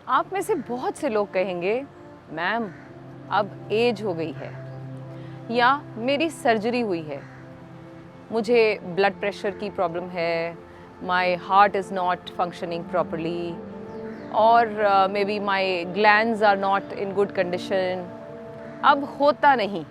आप में से बहुत से लोग कहेंगे, मैम अब एज हो गई है या मेरी सर्जरी हुई है, मुझे ब्लड प्रेशर की प्रॉब्लम है, my heart is not functioning properly और maybe my glands are not in good condition. अब होता नहीं।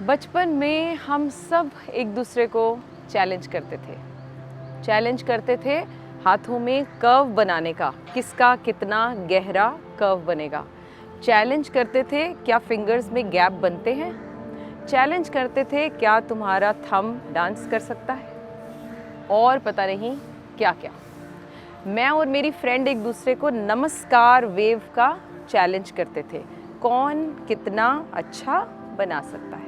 बचपन में हम सब एक दूसरे को चैलेंज करते थे हाथों में कर्व बनाने का, किसका कितना गहरा कर्व बनेगा। चैलेंज करते थे क्या फिंगर्स में गैप बनते हैं। चैलेंज करते थे क्या तुम्हारा थंब डांस कर सकता है, और पता नहीं क्या क्या। मैं और मेरी फ्रेंड एक दूसरे को नमस्कार वेव का चैलेंज करते थे, कौन कितना अच्छा बना सकता है।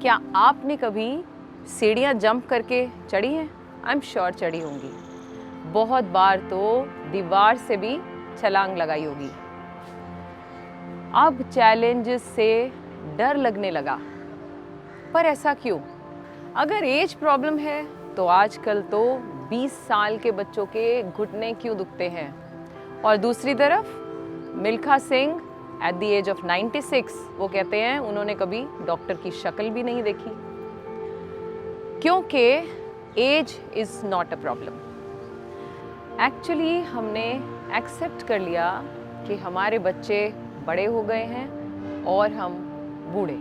क्या आपने कभी सीढ़ियाँ जंप करके चढ़ी हैं? आई एम श्योर चढ़ी होंगी। बहुत बार तो दीवार से भी छलांग लगाई होगी। अब चैलेंजेस से डर लगने लगा, पर ऐसा क्यों? अगर एज प्रॉब्लम है तो आजकल तो 20 साल के बच्चों के घुटने क्यों दुखते हैं, और दूसरी तरफ Milkha Singh at the age of 96 वो कहते हैं उन्होंने कभी डॉक्टर की शक्ल भी नहीं देखी, क्योंकि age is not a problem. Actually हमने एक्सेप्ट कर लिया कि हमारे बच्चे बड़े हो गए हैं और हम बूढ़े।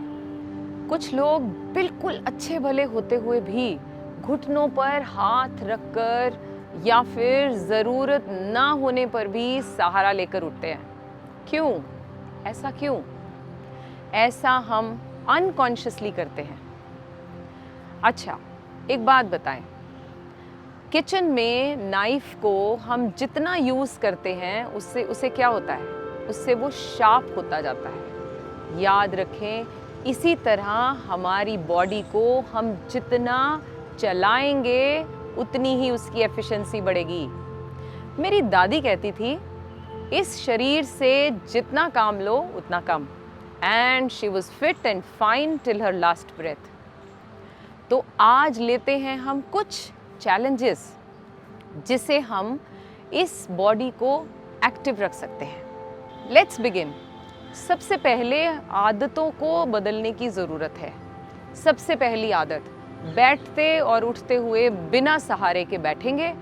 कुछ लोग बिल्कुल अच्छे भले होते हुए भी घुटनों पर हाथ रखकर या फिर ज़रूरत ना होने पर भी सहारा लेकर उठते हैं। क्यों? ऐसा क्यों? ऐसा हम अनकॉन्शियसली करते हैं। अच्छा, एक बात बताएं, किचन में नाइफ को हम जितना यूज़ करते हैं उससे क्या होता है? उससे वो शार्प होता जाता है। याद रखें, इसी तरह हमारी बॉडी को हम जितना चलाएंगे उतनी ही उसकी एफिशिएंसी बढ़ेगी। मेरी दादी कहती थी, इस शरीर से जितना काम लो उतना कम, and she was fit and fine till her last breath. तो आज लेते हैं हम कुछ चैलेंजेस जिसे हम इस बॉडी को एक्टिव रख सकते हैं। Let's begin. सबसे पहले आदतों को बदलने की ज़रूरत है। सबसे पहली आदत, बैठते और उठते हुए बिना सहारे के बैठेंगे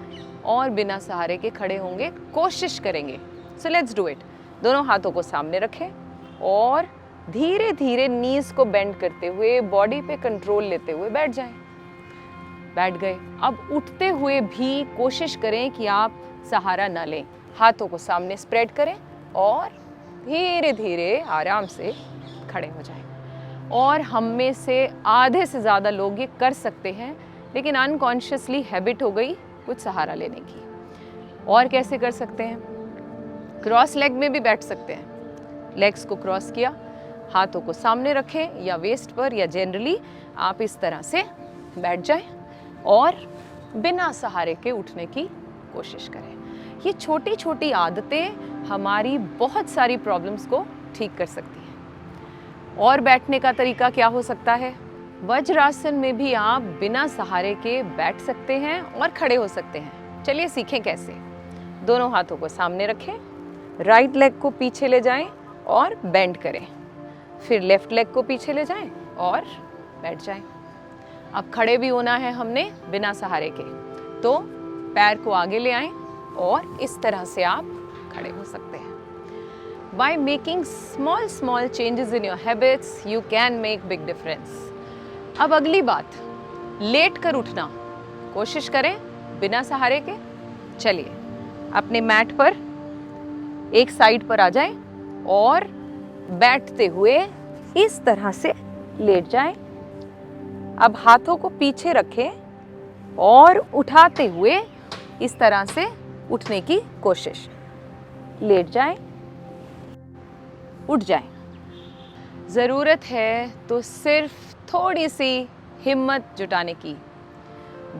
और बिना सहारे के खड़े होंगे, कोशिश करेंगे। So let's do it. दोनों हाथों को सामने रखें और धीरे धीरे नीज को बेंड करते हुए बॉडी पे कंट्रोल लेते हुए बैठ जाएं। बैठ गए। अब उठते हुए भी कोशिश करें कि आप सहारा ना लें। हाथों को सामने स्प्रेड करें और धीरे धीरे आराम से खड़े हो जाएं। और हम में से आधे से ज़्यादा लोग ये कर सकते हैं, लेकिन अनकॉन्शियसली हैबिट हो गई कुछ सहारा लेने की। और कैसे कर सकते हैं? क्रॉस लेग में भी बैठ सकते हैं। लेग्स को क्रॉस किया, हाथों को सामने रखें या वेस्ट पर, या जनरली आप इस तरह से बैठ जाएं और बिना सहारे के उठने की कोशिश करें। ये छोटी छोटी आदतें हमारी बहुत सारी प्रॉब्लम्स को ठीक कर सकती हैं। और बैठने का तरीका क्या हो सकता है? वज्रासन में भी आप बिना सहारे के बैठ सकते हैं और खड़े हो सकते हैं। चलिए सीखें कैसे। दोनों हाथों को सामने रखें, राइट लेग को पीछे ले जाएं और बेंड करें, फिर लेफ्ट लेग को पीछे ले जाएं और बैठ जाएं। अब खड़े भी होना है हमने बिना सहारे के, तो पैर को आगे ले आएं और इस तरह से आप खड़े हो सकते हैं। By making small changes in your habits, you can make big difference. अब अगली बात, लेट कर उठना। कोशिश करें बिना सहारे के। चलिए अपने मैट पर एक साइड पर आ जाएं और बैठते हुए इस तरह से लेट जाएं। अब हाथों को पीछे रखें और उठाते हुए इस तरह से उठने की कोशिश। लेट जाएं, उठ जाएं। ज़रूरत है तो सिर्फ थोड़ी सी हिम्मत जुटाने की,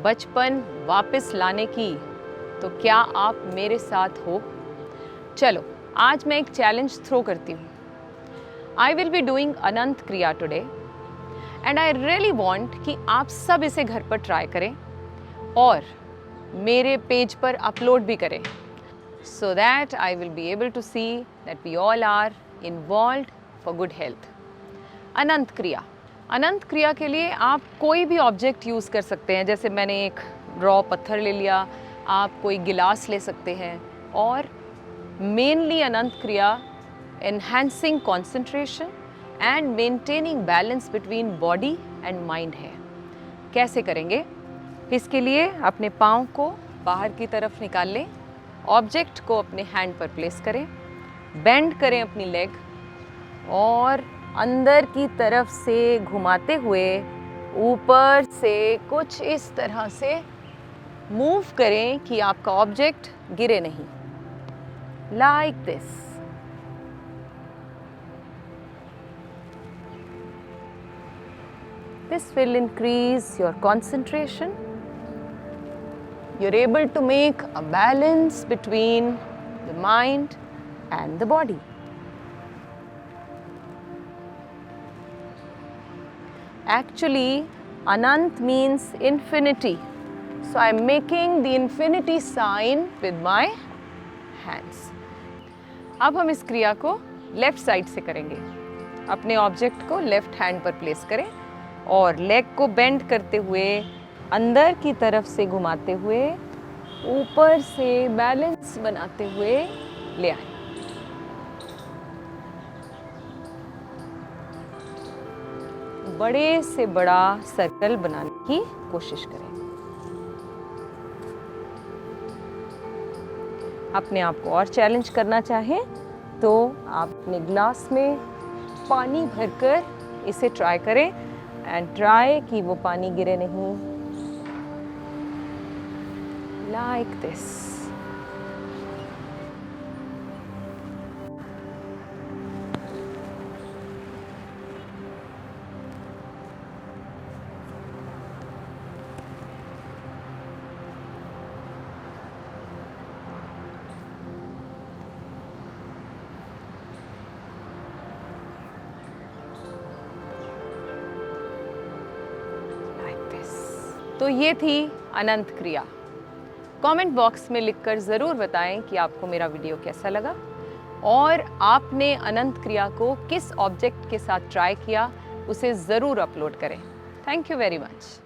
बचपन वापस लाने की, तो क्या आप मेरे साथ हो? चलो आज मैं एक चैलेंज थ्रो करती हूँ। आई विल बी डूइंग अनंत क्रिया today and I really want कि आप सब इसे घर पर ट्राई करें और मेरे पेज पर अपलोड भी करें, so that I will be able to see that we all are involved for good health. अनंत क्रिया। अनंत क्रिया के लिए आप कोई भी ऑब्जेक्ट यूज़ कर सकते हैं। जैसे मैंने एक रॉ पत्थर ले लिया, आप कोई गिलास ले सकते हैं। और मेनली अनंत क्रिया enhancing concentration and maintaining balance between body and mind है। कैसे करेंगे? इसके लिए अपने पाँव को बाहर की तरफ निकाल लें, ऑब्जेक्ट को अपने हैंड पर प्लेस करें, बेंड करें अपनी लेग और अंदर की तरफ से घुमाते हुए ऊपर से कुछ इस तरह से मूव करें कि आपका ऑब्जेक्ट गिरे नहीं, like this. This will increase your concentration. You're able to make a balance between the mind and the body. Actually, Anant means infinity. So I'm making the infinity sign with my hands. अब हम इस क्रिया को left side से करेंगे। अपने object को left hand पर प्लेस करें और लेग को बेंड करते हुए अंदर की तरफ से घुमाते हुए ऊपर से बैलेंस बनाते हुए ले आए। बड़े से बड़ा सर्कल बनाने की कोशिश करें। अपने आप को और चैलेंज करना चाहें तो आप अपने ग्लास में पानी भरकर इसे ट्राई करें एंड ट्राई कि वो पानी गिरे नहीं, लाइक दिस। तो ये थी अनंत क्रिया। कमेंट बॉक्स में लिखकर ज़रूर बताएं कि आपको मेरा वीडियो कैसा लगा और आपने अनंत क्रिया को किस ऑब्जेक्ट के साथ ट्राई किया, उसे ज़रूर अपलोड करें। Thank you very much.